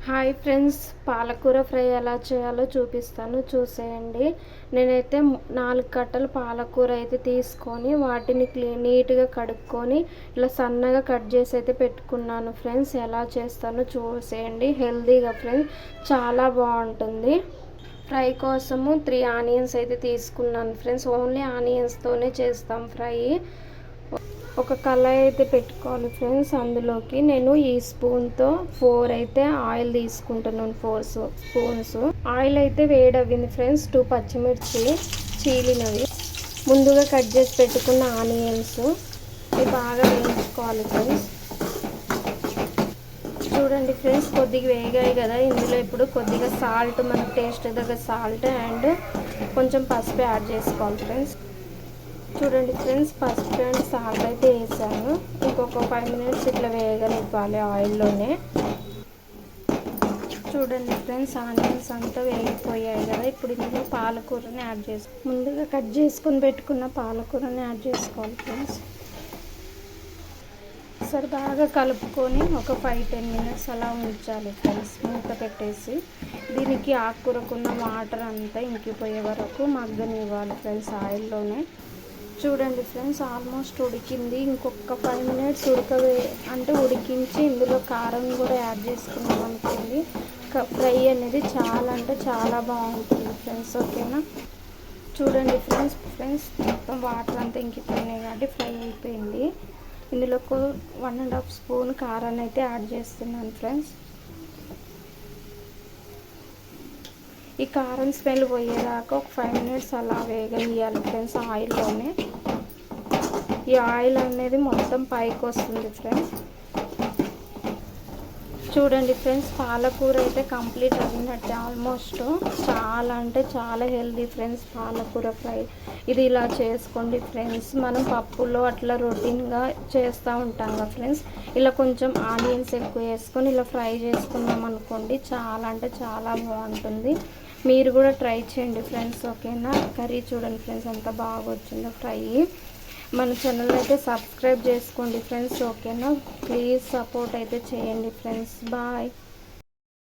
Hi friends, పాలకూర fry ఎలా చేయాలో చూపిస్తాను, చూసేయండి. నేనైతే 4 కట్టలు పాలకూర అయితే తీసుకొని వాటిని నీట్గా కడుక్కొని ఇలా సన్నగా కట్ చేసి అయితే పెట్టుకున్నాను ఫ్రెండ్స్. ఎలా చేస్తానో చూసేయండి. హెల్తీగా ఫ్రెండ్స్, చాలా బాగుంటుంది. ఫ్రై కోసము 3 ఆనియన్స్ అయితే తీసుకున్నాను ఫ్రెండ్స్. ఓన్లీ ఆనియన్స్తోనే చేస్తాం ఫ్రై. ఒక కళాయి అయితే పెట్టుకోవాలి ఫ్రెండ్స్. అందులోకి నేను ఈ స్పూన్తో 4 అయితే ఆయిల్ తీసుకుంటున్నాను. 4 స్పూన్స్ ఆయిల్ అయితే వేడవ్వింది ఫ్రెండ్స్. 2 పచ్చిమిర్చి చీలినవి, ముందుగా కట్ చేసి పెట్టుకున్న ఆనియన్స్ ఇవి బాగా వేయించుకోవాలి ఫ్రెండ్స్. చూడండి ఫ్రెండ్స్, కొద్దిగా వేగాయి కదా. ఇందులో ఇప్పుడు కొద్దిగా సాల్ట్, మన టేస్ట్ దగ్గర సాల్ట్ అండ్ కొంచెం పసుపు యాడ్ చేసుకోవాలి ఫ్రెండ్స్. చూడండి ఫ్రెండ్స్, పసుపు అండ్ సాల్ట్ అయితే వేసాను. ఇంకొక 5 మినిట్స్ ఇట్లా వేగనివ్వాలి ఆయిల్లోనే. చూడండి ఫ్రెండ్స్, ఆనియన్స్ అంతా వేగిపోయాయి కదా. ఇప్పుడు ఇందులో పాలకూరని యాడ్ ముందుగా కట్ చేసుకుని పెట్టుకున్న పాలకూరని యాడ్ చేసుకోవాలి ఫ్రెండ్స్. సరే బాగా కలుపుకొని ఒక 5-10 మినిట్స్ అలా ఉంచాలి ఫ్రెండ్స్. మూత పెట్టేసి దీనికి ఆకుకూరకున్న వాటర్ అంతా ఇంకిపోయే వరకు మగ్గనివ్వాలి ఫ్రెండ్స్ ఆయిల్లోనే. చూడండి ఫ్రెండ్స్, ఆల్మోస్ట్ ఉడికింది. ఇంకొక 5 మినిట్స్ ఉడికించి ఇందులో కారం కూడా యాడ్ చేసుకున్నాం అనుకోండి. ఫ్రై అనేది చాలా అంటే చాలా బాగుంటుంది ఫ్రెండ్స్. ఓకేనా? చూడండి ఫ్రెండ్స్ మొత్తం వాటర్ అంతా ఇంకిపోయినాయి కాబట్టి ఫ్రై అయిపోయింది. ఇందులో 1.5 స్పూన్ కారాన్ని అయితే యాడ్ చేస్తున్నాను ఫ్రెండ్స్. ఈ కారం స్మెల్ పోయేదాకా ఒక 5 మినిట్స్ అలా వేగనియాలి ఫ్రెండ్స్ ఆయిల్లోనే. ఈ ఆయిల్ అనేది మొత్తం పైకి వస్తుంది ఫ్రెండ్స్. చూడండి ఫ్రెండ్స్, పాలకూర అయితే కంప్లీట్ అయినట్టే ఆల్మోస్ట్. చాలా అంటే చాలా హెల్దీ ఫ్రెండ్స్ పాలకూర ఫ్రై. ఇది ఇలా చేసుకోండి ఫ్రెండ్స్. మనం పప్పులో అట్లా రొటీన్గా చేస్తూ ఉంటాం కదా ఫ్రెండ్స్. ఇలా కొంచెం ఆనియన్స్ ఎక్కువ వేసుకొని ఇలా ఫ్రై చేసుకున్నాం అనుకోండి, చాలా అంటే చాలా బాగుంటుంది. మీరు కూడా ట్రై చేయండి ఫ్రెండ్స్. ఓకేనా? కర్రీ చూడండి ఫ్రెండ్స్ ఎంత బాగా వచ్చిందో ఫ్రై. మన ఛానల్ అయితే సబ్స్క్రైబ్ చేసుకోండి ఫ్రెండ్స్. ఓకేనా? ప్లీజ్ సపోర్ట్ అయితే చేయండి ఫ్రెండ్స్. బాయ్.